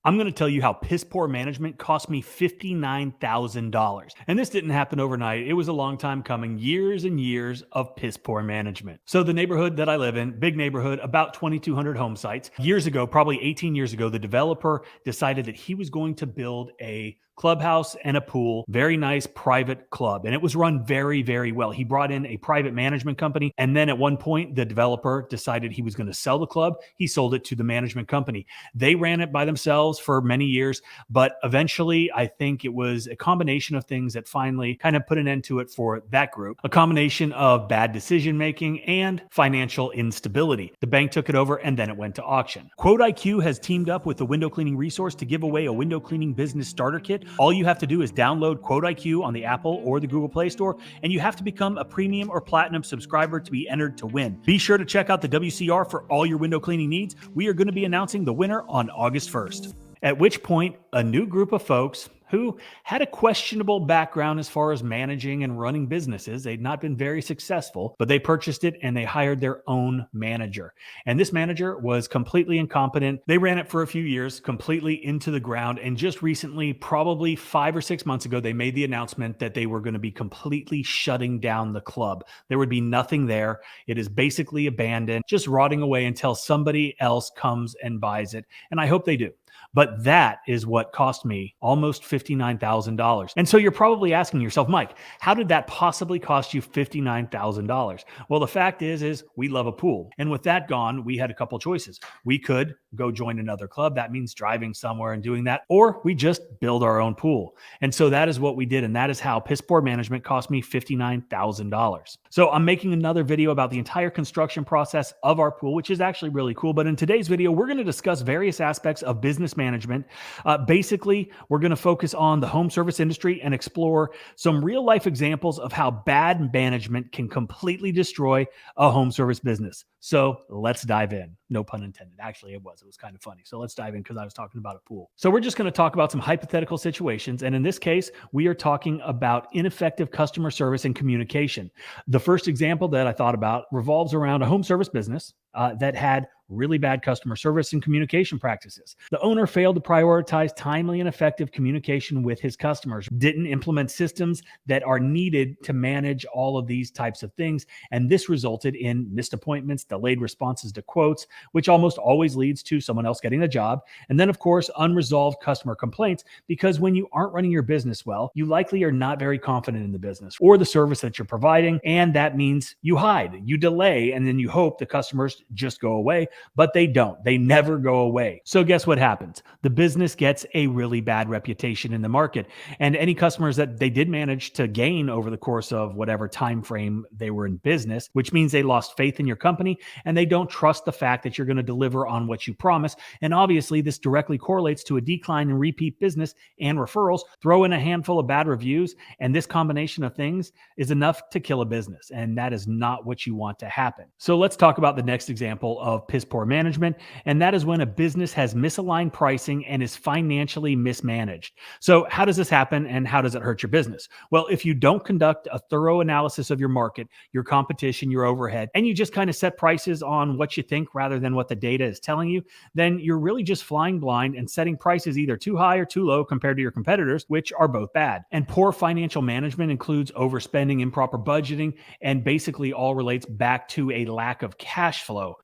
I'm going to tell you how piss poor management cost me $59,000. And this didn't happen overnight. It was a long time coming, years and years of piss poor management. So the neighborhood that I live in, big neighborhood, about 2,200 home sites. Years ago, probably 18 years ago, the developer decided that he was going to build a clubhouse and a pool, very nice private club. And it was run very, very well. He brought in a private management company. And then at one point, the developer decided he was going to sell the club. He sold it to the management company. They ran it by themselves for many years, but eventually I think it was a combination of things that finally kind of put an end to it for that group. A combination of bad decision making and financial instability. The bank took it over and then it went to auction. QuotelQ has teamed up with the window cleaning resource to give away a window cleaning business starter kit. All you have to do is download QuotelQ on the Apple or the Google Play Store, and you have to become a premium or platinum subscriber to be entered to win. Be sure to check out the WCR for all your window cleaning needs. We are going to be announcing the winner on August 1st. At which point, a new group of folks who had a questionable background as far as managing and running businesses. They'd not been very successful, but they purchased it and they hired their own manager. And this manager was completely incompetent. They ran it for a few years, completely into the ground. And just recently, probably 5 or 6 months ago, they made the announcement that they were going to be completely shutting down the club. There would be nothing there. It is basically abandoned, just rotting away until somebody else comes and buys it. And I hope they do. But that is what cost me almost $59,000. And so you're probably asking yourself, Mike, how did that possibly cost you $59,000? Well, the fact is we love a pool. And with that gone, we had a couple choices. We could go join another club. That means driving somewhere and doing that. Or we just build our own pool. And so that is what we did. And that is how piss poor management cost me $59,000. So I'm making another video about the entire construction process of our pool, which is actually really cool. But in today's video, we're going to discuss various aspects of business management. Basically, we're going to focus on the home service industry and explore some real life examples of how bad management can completely destroy a home service business. So let's dive in. No pun intended. Actually, it was kind of funny. So let's dive in because I was talking about a pool. So we're just going to talk about some hypothetical situations. And in this case, we are talking about ineffective customer service and communication. The first example that I thought about revolves around a home service business that had really bad customer service and communication practices. The owner failed to prioritize timely and effective communication with his customers, didn't implement systems that are needed to manage all of these types of things. And this resulted in missed appointments, delayed responses to quotes, which almost always leads to someone else getting the job. And then, of course, unresolved customer complaints, because when you aren't running your business well, you likely are not very confident in the business or the service that you're providing. And that means you hide, you delay, and then you hope the customers just go away. But they don't. They never go away. So guess what happens? The business gets a really bad reputation in the market. And any customers that they did manage to gain over the course of whatever time frame they were in business, which means they lost faith in your company and they don't trust the fact that you're going to deliver on what you promise. And obviously, this directly correlates to a decline in repeat business and referrals. Throw in a handful of bad reviews, and this combination of things is enough to kill a business. And that is not what you want to happen. So let's talk about the next example of piss poor management, and that is when a business has misaligned pricing and is financially mismanaged. So how does this happen and how does it hurt your business? Well, if you don't conduct a thorough analysis of your market, your competition, your overhead, and you just kind of set prices on what you think rather than what the data is telling you, then you're really just flying blind and setting prices either too high or too low compared to your competitors, which are both bad. And poor financial management includes overspending, improper budgeting, and basically all relates back to a lack of cash flow,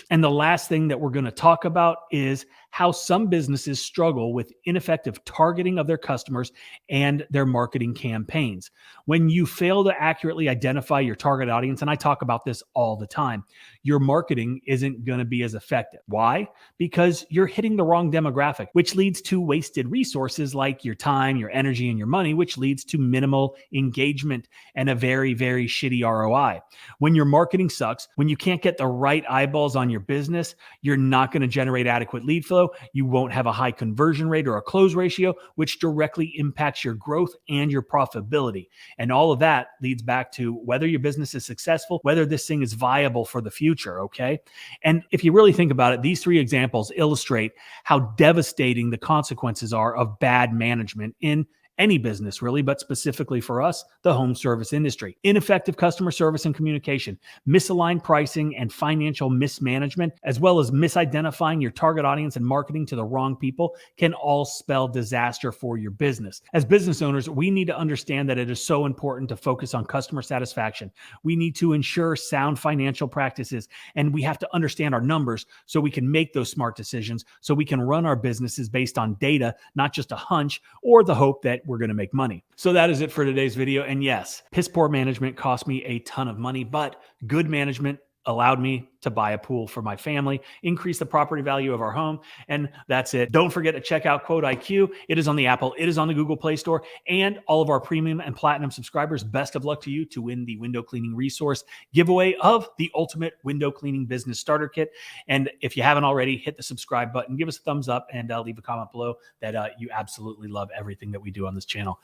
and the last thing that we're going to talk about is how some businesses struggle with ineffective targeting of their customers and their marketing campaigns. When you fail to accurately identify your target audience, and I talk about this all the time, your marketing isn't going to be as effective. Why? Because you're hitting the wrong demographic, which leads to wasted resources like your time, your energy, and your money, which leads to minimal engagement and a very, very shitty ROI. When your marketing sucks, when you can't get the right eyeballs on your business, you're not going to generate adequate lead flow. You won't have a high conversion rate or a close ratio, which directly impacts your growth and your profitability. And all of that leads back to whether your business is successful, whether this thing is viable for the future, okay? And if you really think about it, these three examples illustrate how devastating the consequences are of bad management in any business really, but specifically for us, the home service industry. Ineffective customer service and communication, misaligned pricing and financial mismanagement, as well as misidentifying your target audience and marketing to the wrong people can all spell disaster for your business. As business owners, we need to understand that it is so important to focus on customer satisfaction. We need to ensure sound financial practices, and we have to understand our numbers so we can make those smart decisions, so we can run our businesses based on data, not just a hunch or the hope that we're going to make money. So that is it for today's video. And yes, piss poor management cost me a ton of money, but good management allowed me to buy a pool for my family, increase the property value of our home, and that's it. Don't forget to check out QuoteIQ. It is on the Apple, it is on the Google Play Store, and all of our premium and platinum subscribers, best of luck to you to win the window cleaning resource giveaway of the ultimate window cleaning business starter kit. And if you haven't already, hit the subscribe button, give us a thumbs up, and leave a comment below that you absolutely love everything that we do on this channel.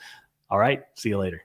All right, see you later.